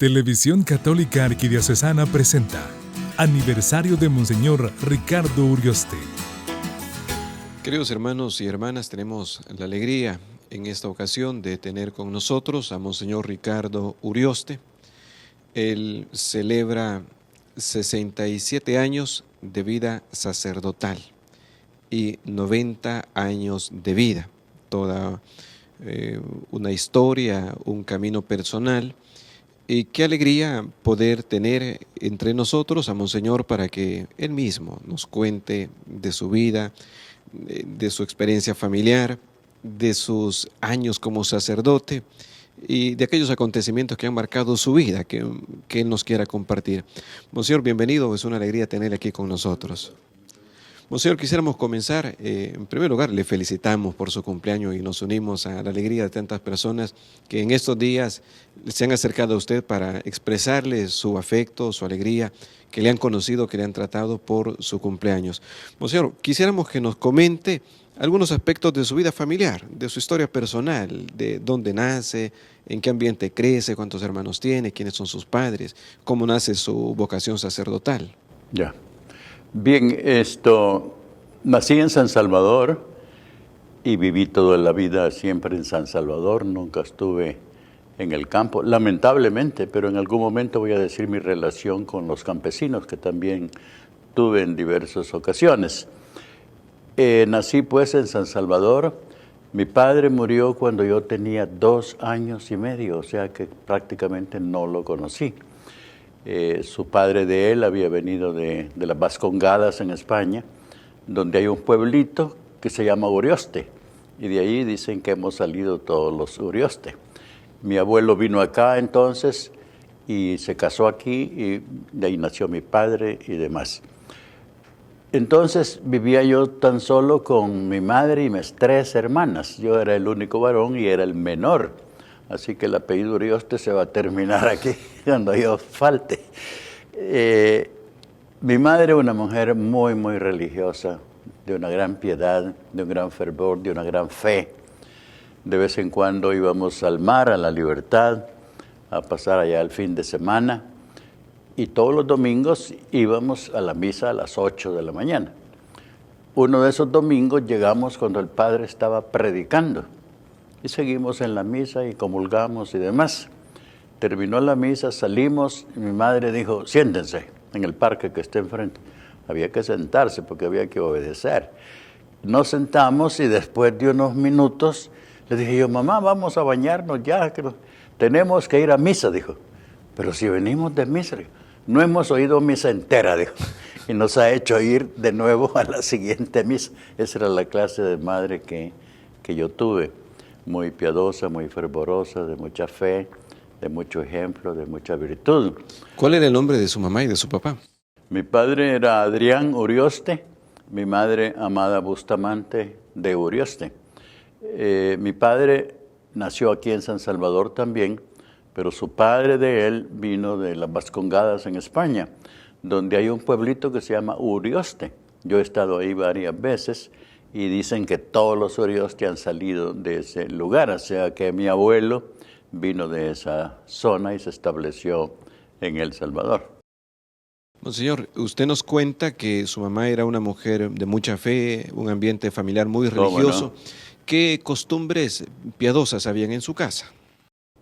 Televisión Católica Arquidiocesana presenta Aniversario de Monseñor Ricardo Urioste. Queridos hermanos y hermanas, tenemos la alegría en esta ocasión de tener con nosotros a Monseñor Ricardo Urioste. Él celebra 67 años de vida sacerdotal y 90 años de vida. Toda una historia, un camino personal. Y qué alegría poder tener entre nosotros a Monseñor para que Él mismo nos cuente de su vida, de su experiencia familiar, de sus años como sacerdote y de aquellos acontecimientos que han marcado su vida, que Él nos quiera compartir. Monseñor, bienvenido, es una alegría tenerle aquí con nosotros. Monseñor, quisiéramos comenzar, en primer lugar le felicitamos por su cumpleaños y nos unimos a la alegría de tantas personas que en estos días se han acercado a usted para expresarle su afecto, su alegría, que le han conocido, que le han tratado por su cumpleaños. Monseñor, quisiéramos que nos comente algunos aspectos de su vida familiar, de su historia personal, de dónde nace, en qué ambiente crece, cuántos hermanos tiene, quiénes son sus padres, cómo nace su vocación sacerdotal. Ya. Bien, nací en San Salvador y viví toda la vida siempre en San Salvador, nunca estuve en el campo, lamentablemente, pero en algún momento voy a decir mi relación con los campesinos, que también tuve en diversas ocasiones. Nací pues en San Salvador, mi padre murió cuando yo tenía 2 años y medio, o sea que prácticamente no lo conocí. Su padre de él había venido de las Vascongadas en España, donde hay un pueblito que se llama Urioste, y de ahí dicen que hemos salido todos los Urioste. Mi abuelo vino acá entonces y se casó aquí, y de ahí nació mi padre y demás. Entonces vivía yo tan solo con mi madre y mis 3 hermanas. Yo era el único varón y era el menor. Así que el apellido Urioste se va a terminar aquí cuando yo falte. Mi madre, una mujer muy, muy religiosa, de una gran piedad, de un gran fervor, de una gran fe. De vez en cuando íbamos al mar, a la Libertad, a pasar allá el fin de semana. Y todos los domingos íbamos a la misa a las 8 de la mañana. Uno de esos domingos llegamos cuando el padre estaba predicando. Y seguimos en la misa y comulgamos y demás. Terminó la misa, salimos, y mi madre dijo, siéntense en el parque que está enfrente. Había que sentarse porque había que obedecer. Nos sentamos y después de unos minutos le dije yo, mamá, vamos a bañarnos ya, que tenemos que ir a misa, dijo. Pero si venimos de misa, dijo, no hemos oído misa entera, dijo. Y nos ha hecho ir de nuevo a la siguiente misa. Esa era la clase de madre que yo tuve. Muy piadosa, muy fervorosa, de mucha fe, de mucho ejemplo, de mucha virtud. ¿Cuál era el nombre de su mamá y de su papá? Mi padre era Adrián Urioste, mi madre Amada Bustamante de Urioste. Mi padre nació aquí en San Salvador también, pero su padre de él vino de las Vascongadas en España, donde hay un pueblito que se llama Urioste. Yo he estado ahí varias veces. Y dicen que todos los Urioste han salido de ese lugar, o sea que mi abuelo vino de esa zona y se estableció en El Salvador. Monseñor, usted nos cuenta que su mamá era una mujer de mucha fe, un ambiente familiar muy religioso. ¿No? ¿Qué costumbres piadosas habían en su casa?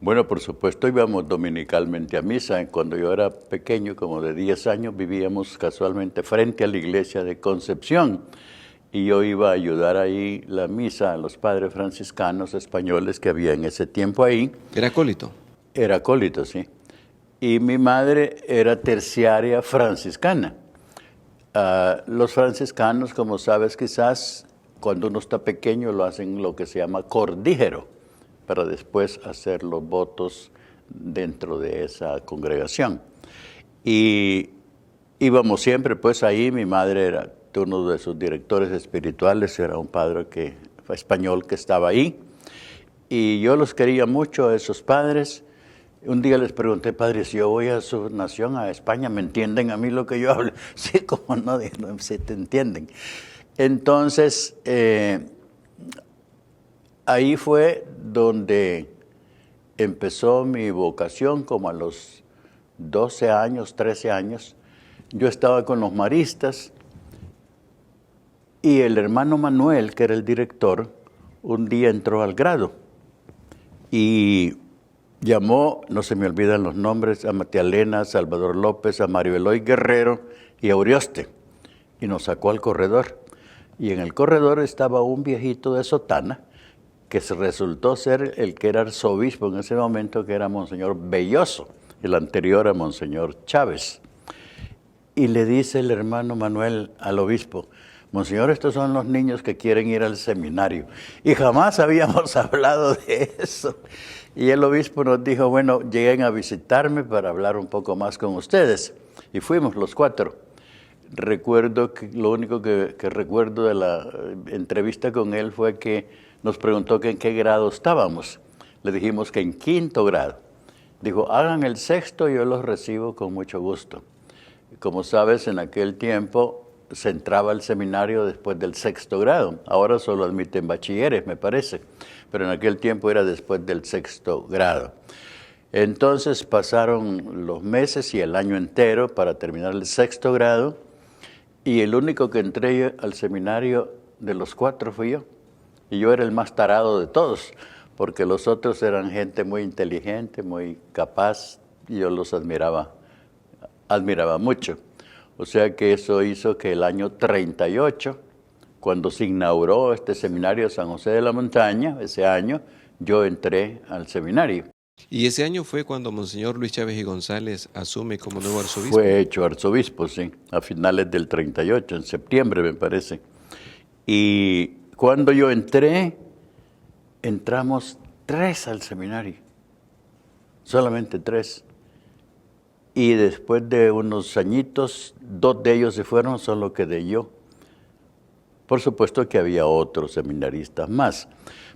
Bueno, por supuesto íbamos dominicalmente a misa. Cuando yo era pequeño, como de 10 años, vivíamos casualmente frente a la iglesia de Concepción. Y yo iba a ayudar ahí la misa a los padres franciscanos españoles que había en ese tiempo ahí. ¿Era acólito? Era acólito, sí. Y mi madre era terciaria franciscana. Los franciscanos, como sabes quizás, cuando uno está pequeño lo hacen lo que se llama cordígero, para después hacer los votos dentro de esa congregación. Y íbamos siempre pues ahí, mi madre era uno de sus directores espirituales, era un padre español que estaba ahí, y yo los quería mucho a esos padres. Un día les pregunté, padre, si yo voy a su nación, a España, ¿me entienden a mí lo que yo hablo? Sí, cómo no, sí te entienden. Entonces, ahí fue donde empezó mi vocación, como a los 12 años, 13 años, yo estaba con los maristas y el hermano Manuel, que era el director, un día entró al grado y llamó, no se me olvidan los nombres, a Matialena, a Salvador López, a Mario Eloy Guerrero y a Urioste, y nos sacó al corredor. Y en el corredor estaba un viejito de sotana, que se resultó ser el que era arzobispo en ese momento, que era Monseñor Belloso, el anterior a Monseñor Chávez. Y le dice el hermano Manuel al obispo: Monseñor, estos son los niños que quieren ir al seminario. Y jamás habíamos hablado de eso. Y el obispo nos dijo: bueno, lleguen a visitarme para hablar un poco más con ustedes. Y fuimos los 4. Recuerdo que lo único que recuerdo de la entrevista con él fue que nos preguntó que en qué grado estábamos. Le dijimos que en 5º grado. Dijo: hagan el 6º, yo los recibo con mucho gusto. Como sabes, en aquel tiempo se entraba al seminario después del 6º grado. Ahora solo admiten bachilleres, me parece. Pero en aquel tiempo era después del 6º grado. Entonces pasaron los meses y el año entero para terminar el 6º grado. Y el único que entré al seminario de los 4 fui yo. Y yo era el más tarado de todos, porque los otros eran gente muy inteligente, muy capaz, y yo los admiraba mucho. O sea que eso hizo que el año 38, cuando se inauguró este seminario de San José de la Montaña, ese año, yo entré al seminario. ¿Y ese año fue cuando Monseñor Luis Chávez y González asume como nuevo arzobispo? Fue hecho arzobispo, sí, a finales del 38, en septiembre me parece. Y cuando yo entré, entramos 3 al seminario, solamente 3. Y después de unos añitos, 2 de ellos se fueron, solo quedé yo. Por supuesto que había otros seminaristas más.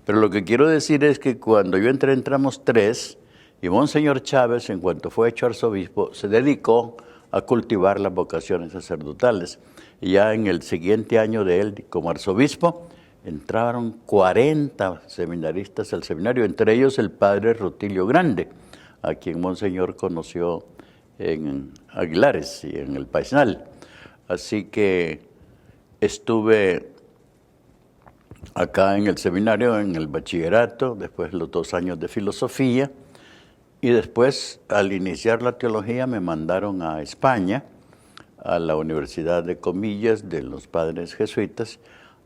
Pero lo que quiero decir es que cuando yo entré, entramos 3, y Monseñor Chávez, en cuanto fue hecho arzobispo, se dedicó a cultivar las vocaciones sacerdotales. Y ya en el siguiente año de él como arzobispo, entraron 40 seminaristas al seminario, entre ellos el padre Rutilio Grande, a quien Monseñor conoció en Aguilares y en el Paisnal. Así que estuve acá en el seminario, en el bachillerato, después los 2 años de filosofía, y después, al iniciar la teología, me mandaron a España, a la Universidad de Comillas de los padres jesuitas.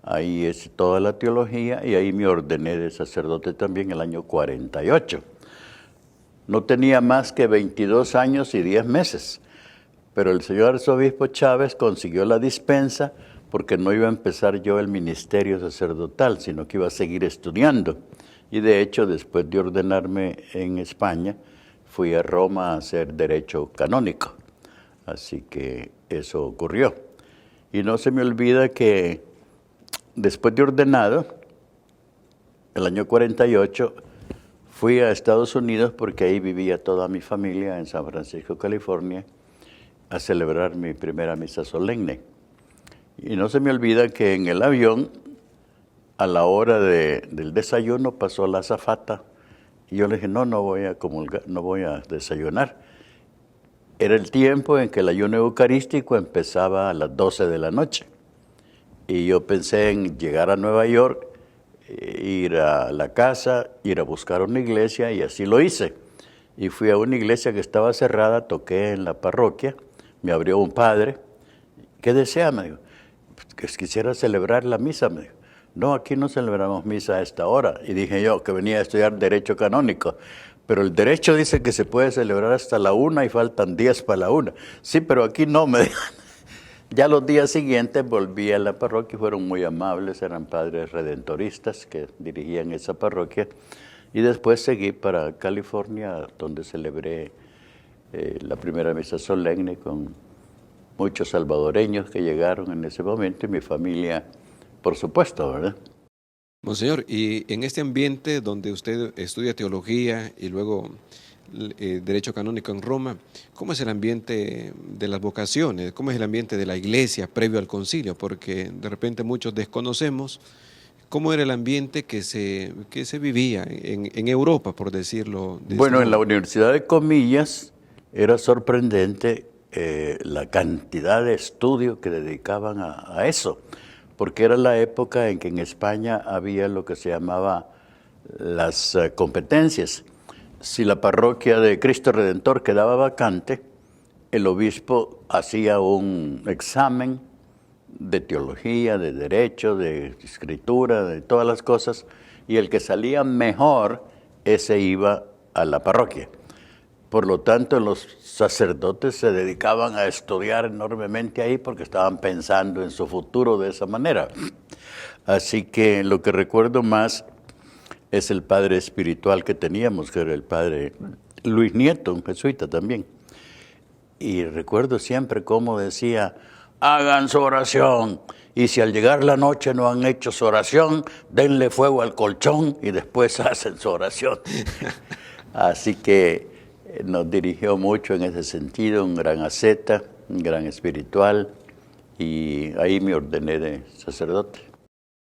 Ahí es toda la teología, y ahí me ordené de sacerdote también el año 48. No tenía más que 22 años y 10 meses, pero el señor arzobispo Chávez consiguió la dispensa porque no iba a empezar yo el ministerio sacerdotal, sino que iba a seguir estudiando. Y de hecho, después de ordenarme en España, fui a Roma a hacer derecho canónico. Así que eso ocurrió. Y no se me olvida que después de ordenado, el año 48, fui a Estados Unidos, porque ahí vivía toda mi familia, en San Francisco, California, a celebrar mi primera misa solemne. Y no se me olvida que en el avión, a la hora del desayuno, pasó la azafata, y yo le dije: no voy a comulgar, no voy a desayunar. Era el tiempo en que el ayuno eucarístico empezaba a las 12 de la noche. Y yo pensé en llegar a Nueva York, ir a la casa, ir a buscar una iglesia, y así lo hice. Y fui a una iglesia que estaba cerrada, toqué en la parroquia, me abrió un padre. ¿Qué desea? Me dijo. Que quisiera celebrar la misa, me dijo. No, aquí no celebramos misa a esta hora. Y dije yo, que venía a estudiar Derecho Canónico. Pero el derecho dice que se puede celebrar hasta la 1 y faltan 10 para la 1. Sí, pero aquí no, me dijo. Ya los días siguientes volví a la parroquia y fueron muy amables, eran padres redentoristas que dirigían esa parroquia. Y después seguí para California, donde celebré la primera misa solemne con muchos salvadoreños que llegaron en ese momento, y mi familia, por supuesto, ¿verdad? Monseñor, y en este ambiente donde usted estudia teología y luego Derecho Canónico en Roma, ¿cómo es el ambiente de las vocaciones? ¿Cómo es el ambiente de la iglesia previo al concilio? Porque de repente muchos desconocemos cómo era el ambiente que se vivía en Europa, por decirlo de Bueno, en la Universidad de Comillas, Era sorprendente la cantidad de estudio que dedicaban a eso, porque era la época en que en España había lo que se llamaba las competencias. Si la parroquia de Cristo Redentor quedaba vacante, el obispo hacía un examen de teología, de derecho, de escritura, de todas las cosas, y el que salía mejor, ese iba a la parroquia. Por lo tanto, los sacerdotes se dedicaban a estudiar enormemente ahí porque estaban pensando en su futuro de esa manera. Así que lo que recuerdo más es el padre espiritual que teníamos, que era el padre Luis Nieto, un jesuita también. Y recuerdo siempre cómo decía, hagan su oración, y si al llegar la noche no han hecho su oración, denle fuego al colchón y después hacen su oración. Así que nos dirigió mucho en ese sentido, un gran asceta, un gran espiritual, y ahí me ordené de sacerdote.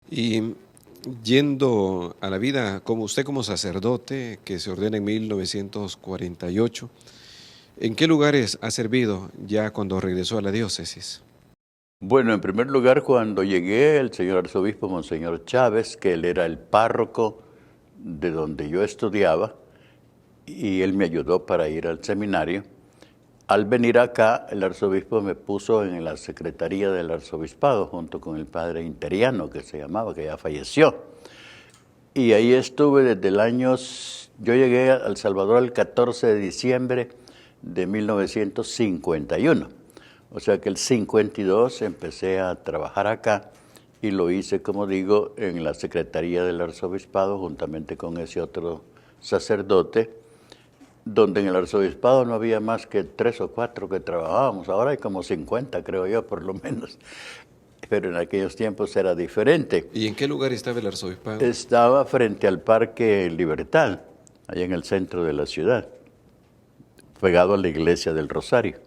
Y yendo a la vida, como usted como sacerdote, que se ordena en 1948, ¿en qué lugares ha servido ya cuando regresó a la diócesis? Bueno, en primer lugar, cuando llegué, el señor arzobispo Monseñor Chávez, que él era el párroco de donde yo estudiaba, y él me ayudó para ir al seminario. Al venir acá, el arzobispo me puso en la secretaría del arzobispado, junto con el padre Interiano, que se llamaba, que ya falleció. Y ahí estuve desde el año... Yo llegué a El Salvador el 14 de diciembre de 1951. O sea que el 52 empecé a trabajar acá y lo hice, como digo, en la secretaría del arzobispado, juntamente con ese otro sacerdote, donde en el arzobispado no había más que 3 o 4 que trabajábamos. Ahora hay como 50, creo yo, por lo menos. Pero en aquellos tiempos era diferente. ¿Y en qué lugar estaba el arzobispado? Estaba frente al Parque Libertad, allá en el centro de la ciudad, pegado a la iglesia del Rosario.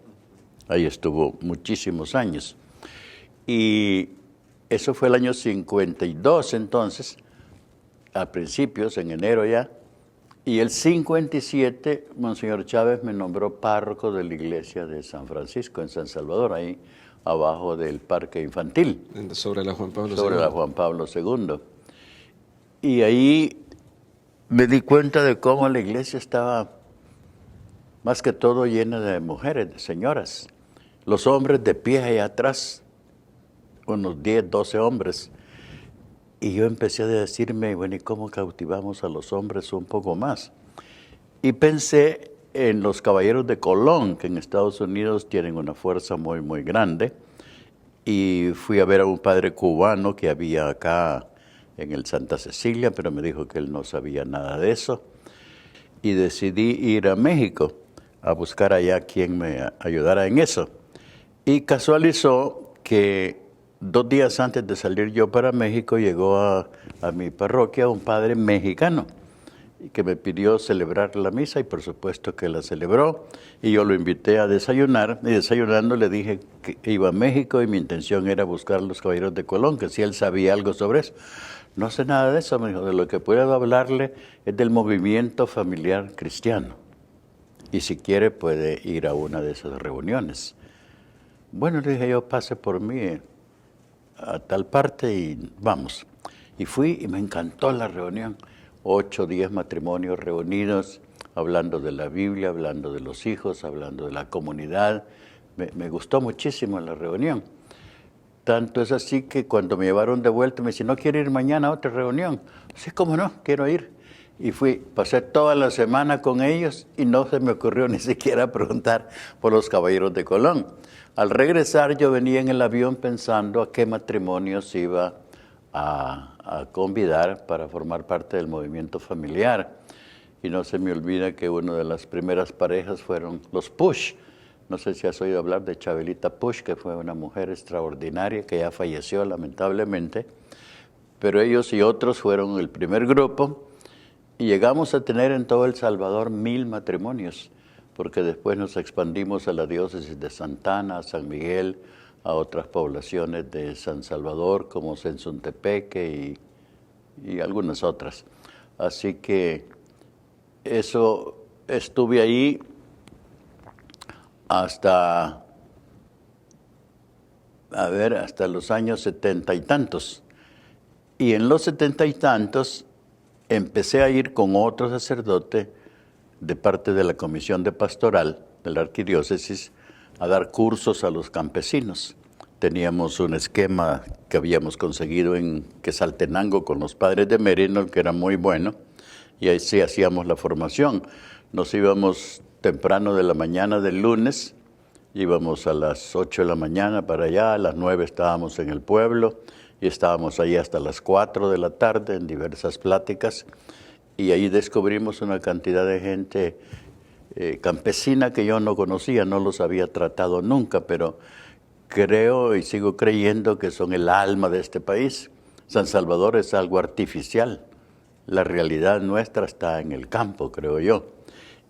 Ahí estuvo muchísimos años. Y eso fue el año 52 entonces, a principios, en enero ya. Y el 57, Monseñor Chávez me nombró párroco de la iglesia de San Francisco, en San Salvador, ahí abajo del parque infantil. Sobre la Juan Pablo II. Sobre la Juan Pablo II. Y ahí me di cuenta de cómo la iglesia estaba más que todo llena de mujeres, de señoras. Los hombres de pie allá atrás, unos 10, 12 hombres. Y yo empecé a decirme, bueno, ¿y cómo cautivamos a los hombres un poco más? Y pensé en los caballeros de Colón, que en Estados Unidos tienen una fuerza muy, muy grande. Y fui a ver a un padre cubano que había acá en el Santa Cecilia, pero me dijo que él no sabía nada de eso. Y decidí ir a México a buscar allá quien me ayudara en eso. Y casualizó que 2 días antes de salir yo para México, llegó a mi parroquia un padre mexicano que me pidió celebrar la misa y por supuesto que la celebró. Y yo lo invité a desayunar y desayunando le dije que iba a México y mi intención era buscar a los caballeros de Colón, que si él sabía algo sobre eso. No sé nada de eso, me dijo, de lo que puedo hablarle es del movimiento familiar cristiano. Y si quiere puede ir a una de esas reuniones. Bueno, le dije yo, pase por mí a tal parte y vamos. Y fui y me encantó la reunión. 8 o 10 matrimonios reunidos, hablando de la Biblia, hablando de los hijos, hablando de la comunidad. Me gustó muchísimo la reunión. Tanto es así que cuando me llevaron de vuelta me dice, ¿no quiere ir mañana a otra reunión? Sí, cómo no, quiero ir. Y fui, pasé toda la semana con ellos y no se me ocurrió ni siquiera preguntar por los caballeros de Colón. Al regresar yo venía en el avión pensando a qué matrimonios iba a convidar para formar parte del movimiento familiar. Y no se me olvida que una de las primeras parejas fueron los Push. No sé si has oído hablar de Chabelita Push, que fue una mujer extraordinaria que ya falleció lamentablemente. Pero ellos y otros fueron el primer grupo y llegamos a tener en todo El Salvador 1000 matrimonios, porque después nos expandimos a la diócesis de Santa Ana, a San Miguel, a otras poblaciones de San Salvador, como Sensuntepeque y algunas otras. Así que eso, estuve ahí hasta, hasta los años 70 y tantos. Y en los 70 y tantos empecé a ir con otro sacerdote de parte de la Comisión de Pastoral de la Arquidiócesis a dar cursos a los campesinos. Teníamos un esquema que habíamos conseguido en Quetzaltenango con los padres de Merino, que era muy bueno, y ahí sí hacíamos la formación. Nos íbamos temprano de la mañana del lunes, íbamos a las 8 de la mañana para allá, a las 9 estábamos en el pueblo, y estábamos ahí hasta las 4 de la tarde en diversas pláticas, y ahí descubrimos una cantidad de gente campesina que yo no conocía, no los había tratado nunca, pero creo y sigo creyendo que son el alma de este país. San Salvador es algo artificial, la realidad nuestra está en el campo, creo yo.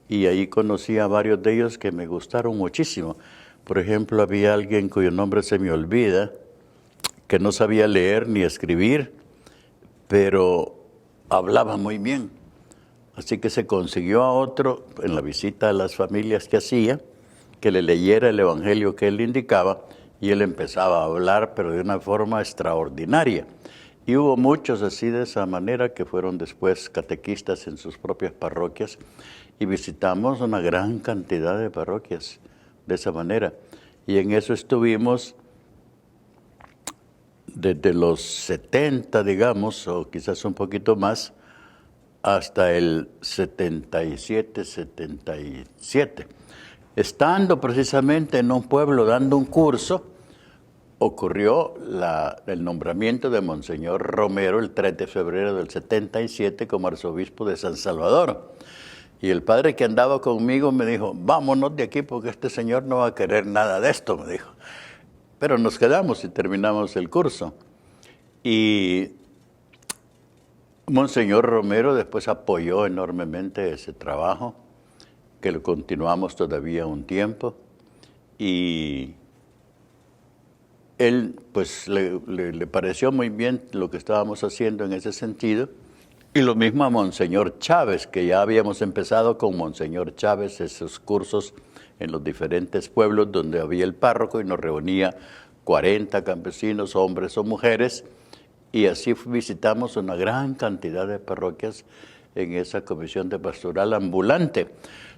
Y ahí conocí a varios de ellos que me gustaron muchísimo. Por ejemplo, había alguien cuyo nombre se me olvida, que no sabía leer ni escribir, pero hablaba muy bien. Así que se consiguió a otro, en la visita a las familias que hacía, que le leyera el evangelio que él indicaba, y él empezaba a hablar, pero de una forma extraordinaria. Y hubo muchos así de esa manera que fueron después catequistas en sus propias parroquias, y visitamos una gran cantidad de parroquias de esa manera. Y en eso estuvimos desde los 70, digamos, o quizás un poquito más, hasta el 77. Estando precisamente en un pueblo dando un curso, ocurrió el nombramiento de Monseñor Romero el 3 de febrero del 77 como arzobispo de San Salvador. Y el padre que andaba conmigo me dijo, vámonos de aquí porque este señor no va a querer nada de esto, me dijo. Pero nos quedamos y terminamos el curso. Y Monseñor Romero después apoyó enormemente ese trabajo, que lo continuamos todavía un tiempo. Y él pues le pareció muy bien lo que estábamos haciendo en ese sentido. Y lo mismo a Monseñor Chávez, que ya habíamos empezado con Monseñor Chávez esos cursos en los diferentes pueblos donde había el párroco y nos reunía 40 campesinos, hombres o mujeres, y así visitamos una gran cantidad de parroquias en esa comisión de pastoral ambulante.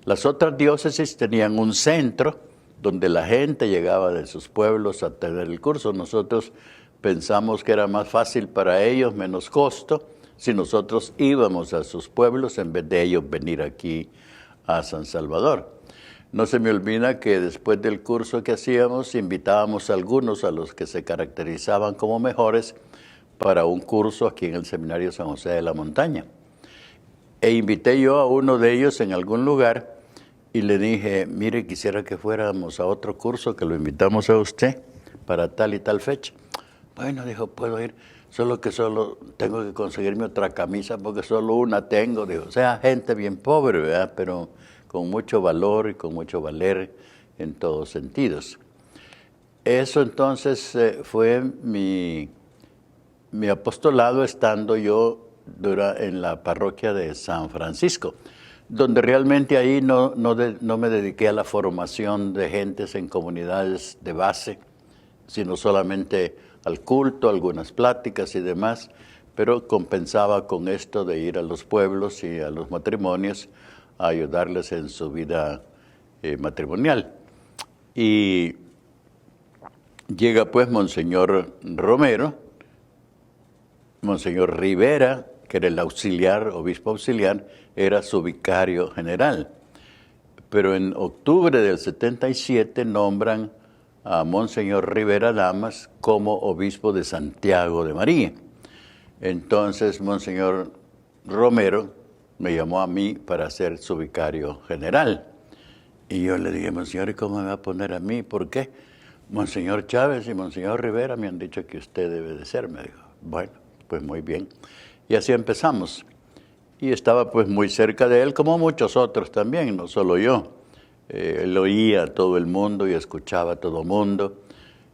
Las otras diócesis tenían un centro donde la gente llegaba de sus pueblos a tener el curso. Nosotros pensamos que era más fácil para ellos, menos costo, si nosotros íbamos a sus pueblos en vez de ellos venir aquí a San Salvador. No se me olvida que después del curso que hacíamos, invitábamos a algunos a los que se caracterizaban como mejores para un curso aquí en el Seminario San José de la Montaña. E invité yo a uno de ellos en algún lugar y le dije, mire, quisiera que fuéramos a otro curso, que lo invitamos a usted para tal y tal fecha. Bueno, dijo, puedo ir, solo tengo que conseguirme otra camisa porque solo una tengo. Dijo, o sea, gente bien pobre, ¿verdad? Pero con mucho valor y con mucho valer en todos sentidos. Eso entonces fue mi apostolado estando yo en la parroquia de San Francisco, donde realmente ahí no me dediqué a la formación de gentes en comunidades de base, sino solamente al culto, algunas pláticas y demás, pero compensaba con esto de ir a los pueblos y a los matrimonios a ayudarles en su vida matrimonial. Y llega pues Monseñor Romero, Monseñor Rivera, que era el auxiliar, obispo auxiliar, era su vicario general. Pero en octubre del 77 nombran a Monseñor Rivera Damas como obispo de Santiago de María. Entonces Monseñor Romero me llamó a mí para ser su vicario general. Y yo le dije, Monseñor, ¿y cómo me va a poner a mí? ¿Por qué? Monseñor Chávez y Monseñor Rivera me han dicho que usted debe de ser, me dijo. Bueno, pues muy bien. Y así empezamos. Y estaba pues muy cerca de él, como muchos otros también, no solo yo. Él oía a todo el mundo y escuchaba a todo el mundo.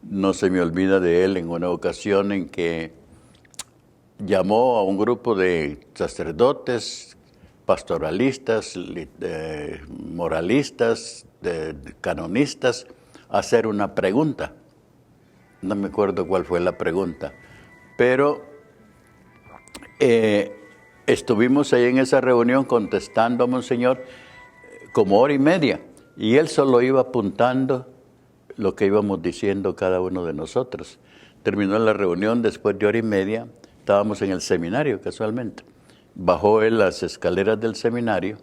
No se me olvida de él en una ocasión en que llamó a un grupo de sacerdotes, pastoralistas, moralistas, canonistas a hacer una pregunta. No me acuerdo cuál fue la pregunta, pero estuvimos ahí en esa reunión contestando a Monseñor como hora y media, y él solo iba apuntando lo que íbamos diciendo cada uno de nosotros. Terminó la reunión, después de hora y media, estábamos en el seminario casualmente. Bajó él las escaleras del seminario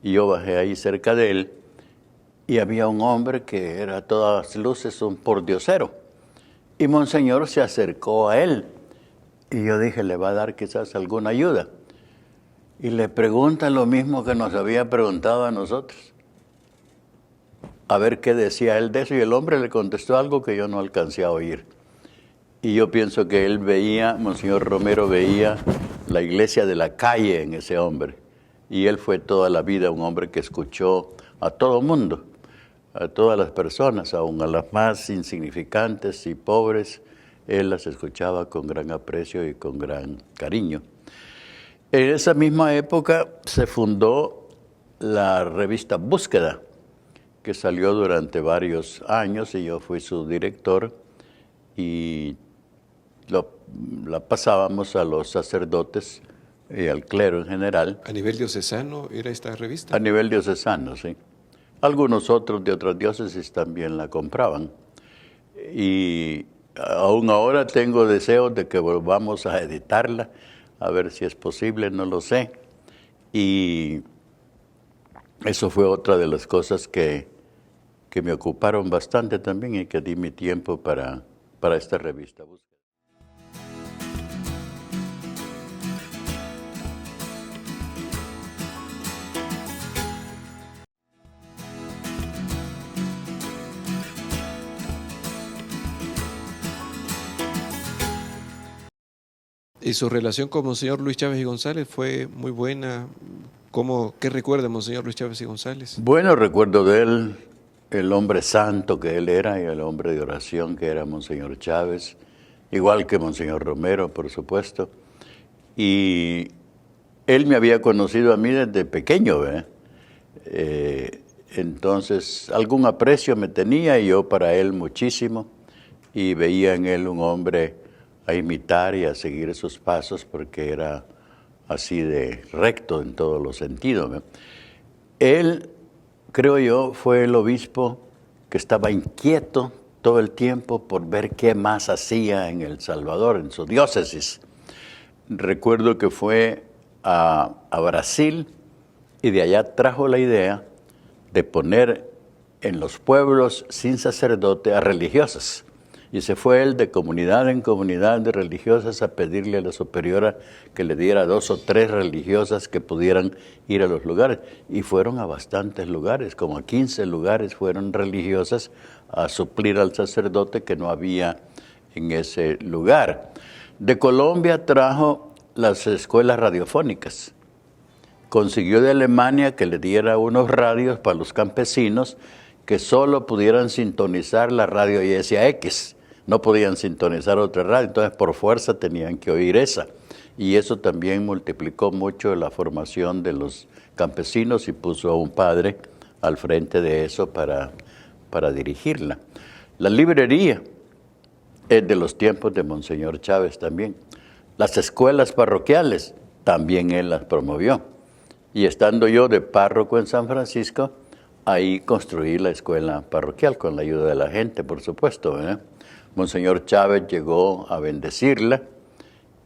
y yo bajé ahí cerca de él, y había un hombre que era a todas luces un pordiosero. Y Monseñor se acercó a él y yo dije, le va a dar quizás alguna ayuda. Y le pregunta lo mismo que nos había preguntado a nosotros. A ver qué decía él de eso, y el hombre le contestó algo que yo no alcancé a oír. Y yo pienso que él veía, Monseñor Romero veía la iglesia de la calle en ese hombre. Y él fue toda la vida un hombre que escuchó a todo mundo, a todas las personas, aun a las más insignificantes y pobres, él las escuchaba con gran aprecio y con gran cariño. En esa misma época se fundó la revista Búsqueda, que salió durante varios años y yo fui su director, y la pasábamos a los sacerdotes y al clero en general. ¿A nivel diocesano era esta revista? A nivel diocesano, sí. Algunos otros de otras diócesis también la compraban. Y aún ahora tengo deseos de que volvamos a editarla, a ver si es posible, no lo sé. Y eso fue otra de las cosas que me ocuparon bastante también y que di mi tiempo para esta revista. ¿Y su relación con Monseñor Luis Chávez y González fue muy buena? ¿Qué recuerda Monseñor Luis Chávez y González? Bueno, recuerdo de él el hombre santo que él era y el hombre de oración que era Monseñor Chávez, igual que Monseñor Romero, por supuesto. Y él me había conocido a mí desde pequeño, entonces algún aprecio me tenía y yo para él muchísimo, y veía en él un hombre a imitar y a seguir sus pasos porque era así de recto en todos los sentidos. Él, creo yo, fue el obispo que estaba inquieto todo el tiempo por ver qué más hacía en El Salvador, en su diócesis. Recuerdo que fue a Brasil y de allá trajo la idea de poner en los pueblos sin sacerdote a religiosas. Y se fue él de comunidad en comunidad de religiosas a pedirle a la superiora que le diera 2 o 3 religiosas que pudieran ir a los lugares. Y fueron a bastantes lugares, como a 15 lugares fueron religiosas a suplir al sacerdote que no había en ese lugar. De Colombia trajo las escuelas radiofónicas. Consiguió de Alemania que le diera unos radios para los campesinos que solo pudieran sintonizar la radio ISAX. No podían sintonizar otra radio, entonces por fuerza tenían que oír esa. Y eso también multiplicó mucho la formación de los campesinos y puso a un padre al frente de eso para dirigirla. La librería es de los tiempos de Monseñor Chávez también. Las escuelas parroquiales también él las promovió. Y estando yo de párroco en San Francisco, ahí construí la escuela parroquial con la ayuda de la gente, por supuesto, Monseñor Chávez llegó a bendecirla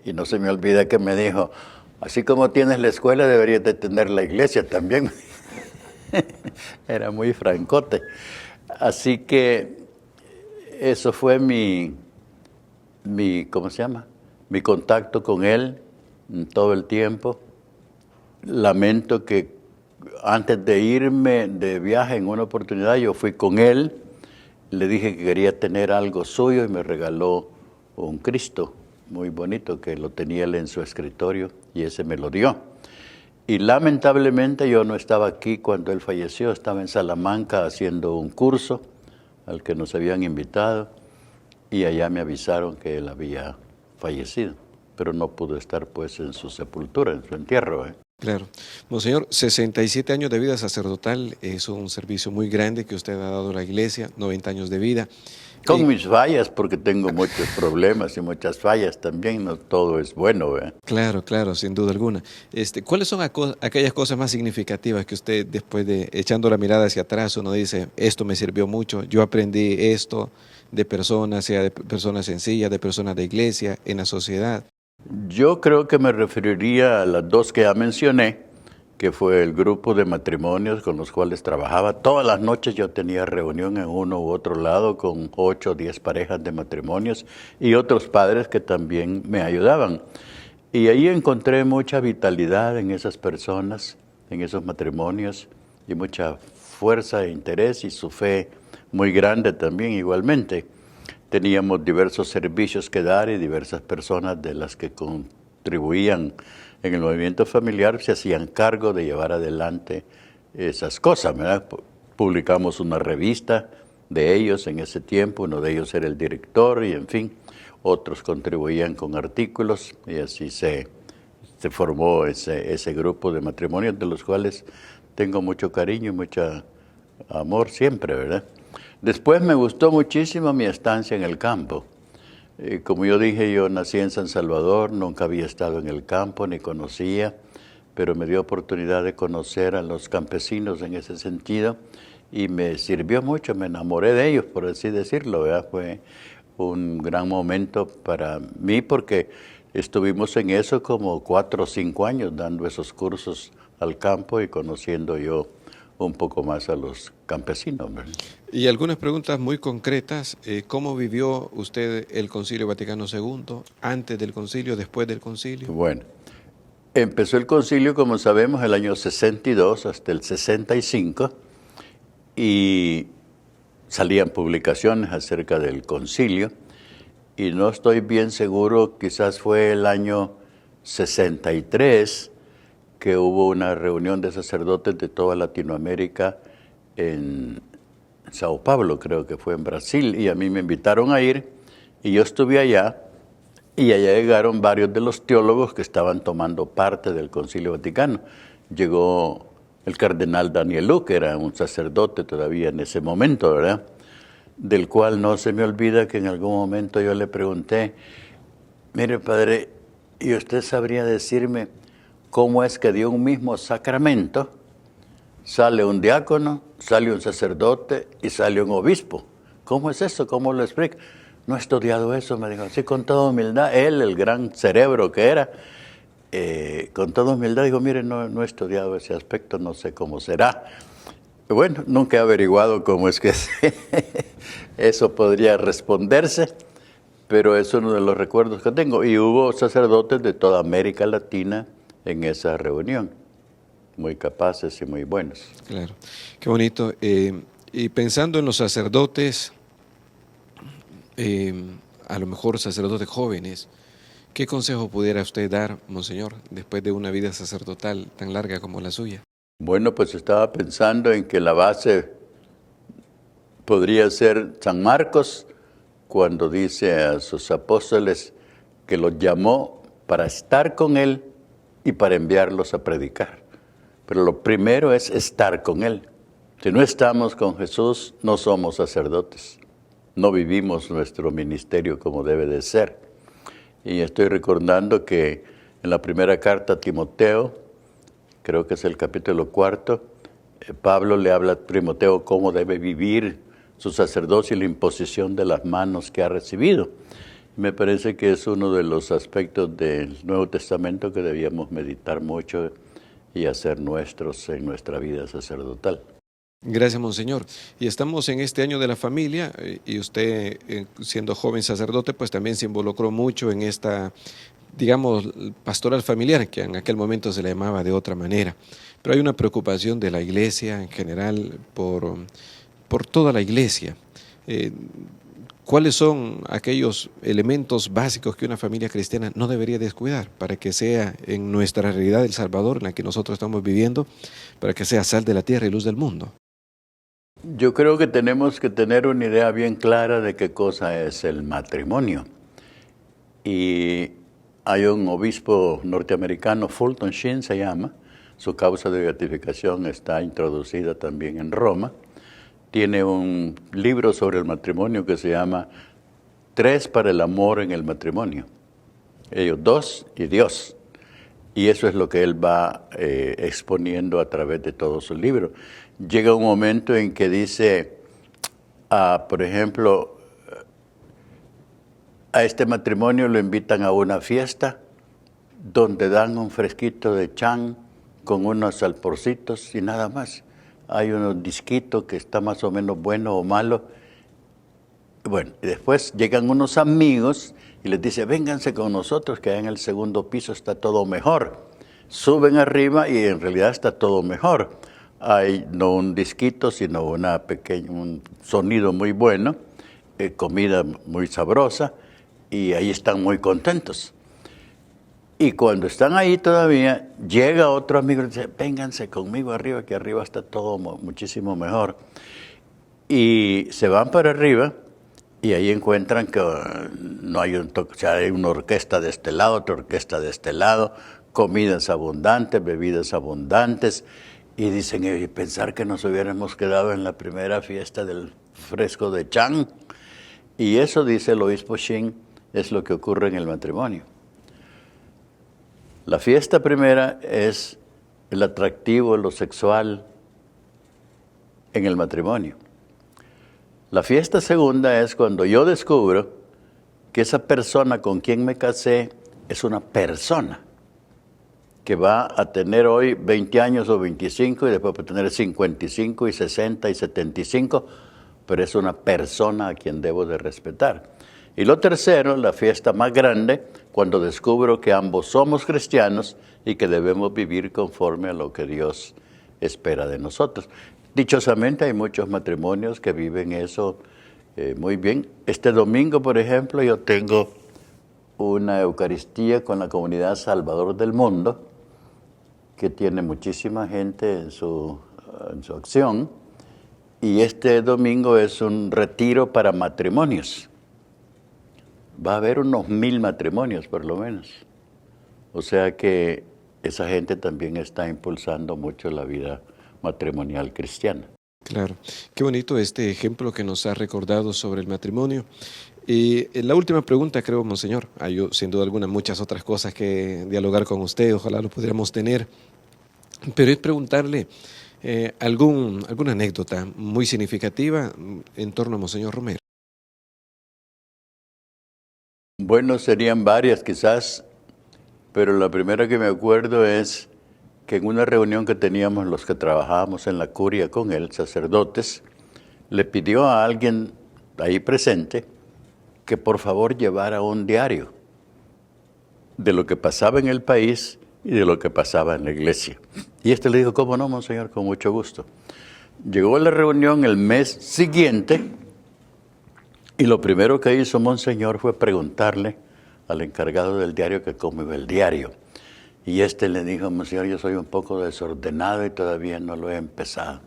y no se me olvida que me dijo, así como tienes la escuela, deberías de tener la iglesia también. Era muy francote. Así que eso fue mi ¿cómo se llama? Mi contacto con él todo el tiempo. Lamento que antes de irme de viaje en una oportunidad, yo fui con él, le dije que quería tener algo suyo y me regaló un Cristo muy bonito que lo tenía él en su escritorio y ese me lo dio. Y lamentablemente yo no estaba aquí cuando él falleció, estaba en Salamanca haciendo un curso al que nos habían invitado y allá me avisaron que él había fallecido, pero no pudo estar pues en su sepultura, en su entierro. Claro. Monseñor, 67 años de vida sacerdotal es un servicio muy grande que usted ha dado a la iglesia, 90 años de vida. Con mis fallas, porque tengo muchos problemas y muchas fallas también, no todo es bueno, ¿verdad? Claro, claro, sin duda alguna. ¿Cuáles son aquellas cosas más significativas que usted, después de echando la mirada hacia atrás, uno dice, esto me sirvió mucho, yo aprendí esto de personas, sea de personas sencillas, de personas de iglesia, en la sociedad? Yo creo que me referiría a las dos que ya mencioné, que fue el grupo de matrimonios con los cuales trabajaba. Todas las noches yo tenía reunión en uno u otro lado con 8 o 10 parejas de matrimonios y otros padres que también me ayudaban. Y ahí encontré mucha vitalidad en esas personas, en esos matrimonios, y mucha fuerza e interés y su fe muy grande también igualmente. Teníamos diversos servicios que dar y diversas personas de las que contribuían en el movimiento familiar se hacían cargo de llevar adelante esas cosas, ¿verdad? Publicamos una revista de ellos en ese tiempo, uno de ellos era el director y en fin, otros contribuían con artículos y así se formó ese grupo de matrimonios de los cuales tengo mucho cariño y mucho amor siempre, ¿verdad? Después me gustó muchísimo mi estancia en el campo. Como yo dije, yo nací en San Salvador, nunca había estado en el campo ni conocía, pero me dio oportunidad de conocer a los campesinos en ese sentido y me sirvió mucho, me enamoré de ellos, por así decirlo, ¿verdad? Fue un gran momento para mí porque estuvimos en eso como 4 o 5 años dando esos cursos al campo y conociendo yo un poco más a los campesinos, ¿verdad? Y algunas preguntas muy concretas. ¿Cómo vivió usted el Concilio Vaticano II? ¿Antes del concilio, después del concilio? Bueno, empezó el concilio, como sabemos, el año 62 hasta el 65 y salían publicaciones acerca del concilio y no estoy bien seguro, quizás fue el año 63 que hubo una reunión de sacerdotes de toda Latinoamérica en Sao Paulo, creo que fue en Brasil, y a mí me invitaron a ir, y yo estuve allá, y allá llegaron varios de los teólogos que estaban tomando parte del Concilio Vaticano. Llegó el cardenal Danielú, que era un sacerdote todavía en ese momento, ¿verdad? Del cual no se me olvida que en algún momento yo le pregunté, mire padre, ¿y usted sabría decirme cómo es que de un mismo sacramento sale un diácono, sale un sacerdote y sale un obispo? ¿Cómo es eso? ¿Cómo lo explica? No he estudiado eso, me dijo, así con toda humildad. Él, el gran cerebro que era, con toda humildad dijo, mire, no he estudiado ese aspecto, no sé cómo será. Bueno, nunca he averiguado cómo es que eso podría responderse, pero es uno de los recuerdos que tengo. Y hubo sacerdotes de toda América Latina en esa reunión, muy capaces y muy buenos. Claro, qué bonito. Y pensando en los sacerdotes, a lo mejor sacerdotes jóvenes, ¿qué consejo pudiera usted dar, Monseñor, después de una vida sacerdotal tan larga como la suya? Bueno, pues estaba pensando en que la base podría ser San Marcos, cuando dice a sus apóstoles que los llamó para estar con él y para enviarlos a predicar. Pero lo primero es estar con él. Si no estamos con Jesús, no somos sacerdotes. No vivimos nuestro ministerio como debe de ser. Y estoy recordando que en la primera carta a Timoteo, creo que es el capítulo 4, Pablo le habla a Timoteo cómo debe vivir su sacerdocio y la imposición de las manos que ha recibido. Me parece que es uno de los aspectos del Nuevo Testamento que debíamos meditar mucho y hacer nuestros en nuestra vida sacerdotal. Gracias, Monseñor. Y estamos en este año de la familia y usted, siendo joven sacerdote, pues también se involucró mucho en esta, digamos, pastoral familiar, que en aquel momento se le llamaba de otra manera. Pero hay una preocupación de la iglesia en general por toda la iglesia. ¿Cuáles son aquellos elementos básicos que una familia cristiana no debería descuidar para que sea en nuestra realidad El Salvador, en la que nosotros estamos viviendo, para que sea sal de la tierra y luz del mundo? Yo creo que tenemos que tener una idea bien clara de qué cosa es el matrimonio. Y hay un obispo norteamericano, Fulton Sheen se llama, Su causa de beatificación está introducida también en Roma. Tiene un libro sobre el matrimonio que se llama Tres para el amor en el matrimonio. Ellos dos y Dios. Y eso es lo que él va exponiendo a través de todo su libro. Llega un momento en que dice, por ejemplo, a este matrimonio lo invitan a una fiesta donde dan un fresquito de chan con unos alporcitos y nada más. Hay unos disquitos que está más o menos bueno o malo. Bueno, y después llegan unos amigos y les dice, vénganse con nosotros, que en el segundo piso está todo mejor. Suben arriba y en realidad está todo mejor. Hay no un disquito, sino un sonido muy bueno, comida muy sabrosa, y ahí están muy contentos. Y cuando están ahí todavía, llega otro amigo y dice, vénganse conmigo arriba, que arriba está todo muchísimo mejor. Y se van para arriba, y ahí encuentran que no hay hay una orquesta de este lado, otra orquesta de este lado, comidas abundantes, bebidas abundantes, y dicen, y pensar que nos hubiéramos quedado en la primera fiesta del fresco de Chan. Y eso, dice el obispo Shin, es lo que ocurre en el matrimonio. La fiesta primera es el atractivo, lo sexual en el matrimonio. La fiesta segunda es cuando yo descubro que esa persona con quien me casé es una persona que va a tener hoy 20 años o 25 y después va a tener 55 y 60 y 75, pero es una persona a quien debo de respetar. Y lo tercero, la fiesta más grande, cuando descubro que ambos somos cristianos y que debemos vivir conforme a lo que Dios espera de nosotros. Dichosamente hay muchos matrimonios que viven eso muy bien. Este domingo, por ejemplo, yo tengo una Eucaristía con la comunidad Salvador del Mundo, que tiene muchísima gente en su acción, y este domingo es un retiro para matrimonios. Va a haber unos 1000 matrimonios, por lo menos. O sea que esa gente también está impulsando mucho la vida matrimonial cristiana. Claro, qué bonito este ejemplo que nos ha recordado sobre el matrimonio. Y la última pregunta, creo, monseñor, hay sin duda alguna muchas otras cosas que dialogar con usted, ojalá lo pudiéramos tener, pero es preguntarle alguna anécdota muy significativa en torno a monseñor Romero. Bueno, serían varias quizás, pero la primera que me acuerdo es que en una reunión que teníamos los que trabajábamos en la curia con él, sacerdotes, le pidió a alguien ahí presente que por favor llevara un diario de lo que pasaba en el país y de lo que pasaba en la iglesia. Y este le dijo, ¿cómo no, monseñor? Con mucho gusto. Llegó a la reunión el mes siguiente y lo primero que hizo monseñor fue preguntarle al encargado del diario que cómo iba el diario. Y este le dijo, monseñor, yo soy un poco desordenado y todavía no lo he empezado.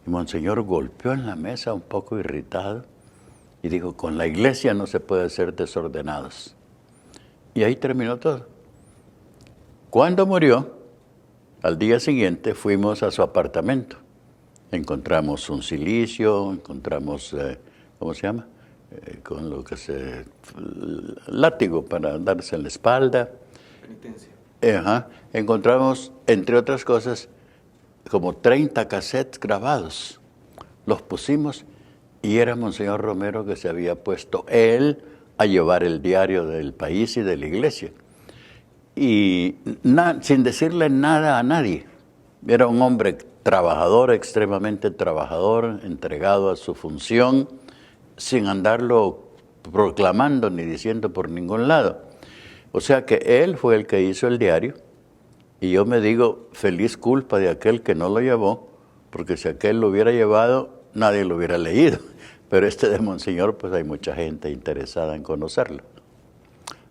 Y monseñor golpeó en la mesa un poco irritado y dijo, con la iglesia no se puede ser desordenados. Y ahí terminó todo. Cuando murió, al día siguiente fuimos a su apartamento. Encontramos un cilicio, encontramos, ¿cómo se llama? Con lo que látigo para darse en la espalda. Penitencia. Encontramos, entre otras cosas, como 30 cassettes grabados. Los pusimos y era monseñor Romero que se había puesto él a llevar el diario del país y de la iglesia. Y sin decirle nada a nadie. Era un hombre trabajador, extremadamente trabajador, entregado a su función, sin andarlo proclamando ni diciendo por ningún lado. O sea que él fue el que hizo el diario y yo me digo, feliz culpa de aquel que no lo llevó, porque si aquel lo hubiera llevado, nadie lo hubiera leído. Pero de monseñor, pues hay mucha gente interesada en conocerlo.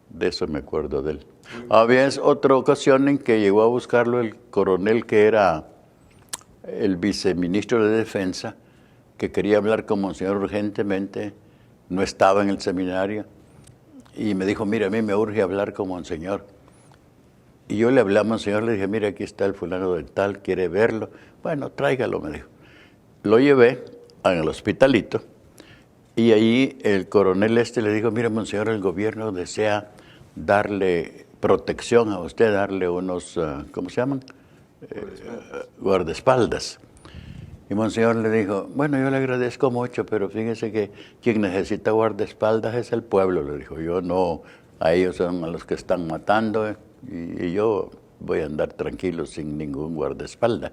De eso me acuerdo de él. Había otra ocasión en que llegó a buscarlo el coronel que era el viceministro de Defensa, que quería hablar con monseñor urgentemente, no estaba en el seminario, y me dijo, mira, a mí me urge hablar con monseñor. Y yo le hablé a Monseñor, le dije, mire, aquí está el fulano de tal, quiere verlo. Bueno, tráigalo, me dijo. Lo llevé al hospitalito y ahí el coronel le dijo, mire, Monseñor, el gobierno desea darle protección a usted, darle unos, ¿cómo se llaman? Guardaespaldas. Y Monseñor le dijo, bueno, yo le agradezco mucho, pero fíjese que quien necesita guardaespaldas es el pueblo, le dijo. Yo no, a ellos son a los que están matando y yo voy a andar tranquilo sin ningún guardaespaldas.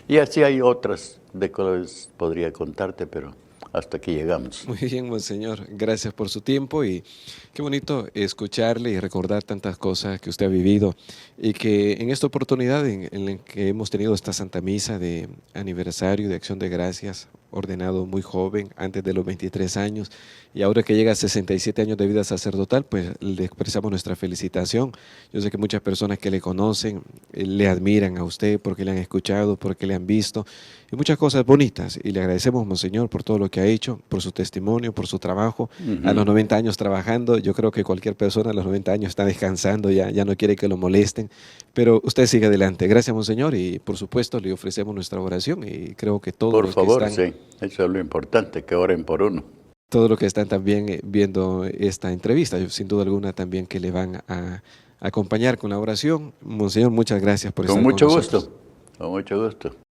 Y así hay otras de cuales podría contarte, pero hasta aquí llegamos. Muy bien, Monseñor. Gracias por su tiempo y qué bonito escucharle y recordar tantas cosas que usted ha vivido y que en esta oportunidad en la que hemos tenido esta Santa Misa de aniversario de Acción de Gracias, ordenado muy joven, antes de los 23 años, y ahora que llega a 67 años de vida sacerdotal, pues le expresamos nuestra felicitación. Yo sé que muchas personas que le conocen, le admiran a usted porque le han escuchado, porque le han visto, y muchas cosas bonitas, y le agradecemos, Monseñor, por todo lo que ha hecho, por su testimonio, por su trabajo. A los 90 años trabajando, yo creo que cualquier persona a los 90 años está descansando, ya no quiere que lo molesten, pero usted sigue adelante. Gracias, Monseñor, y por supuesto le ofrecemos nuestra oración, y creo que todos Por los favor, que están... sí, eso es lo importante, que oren por uno. Todos los que están también viendo esta entrevista, sin duda alguna también que le van a acompañar con la oración. Monseñor, muchas gracias por estar Con mucho nosotros. gusto, con mucho gusto.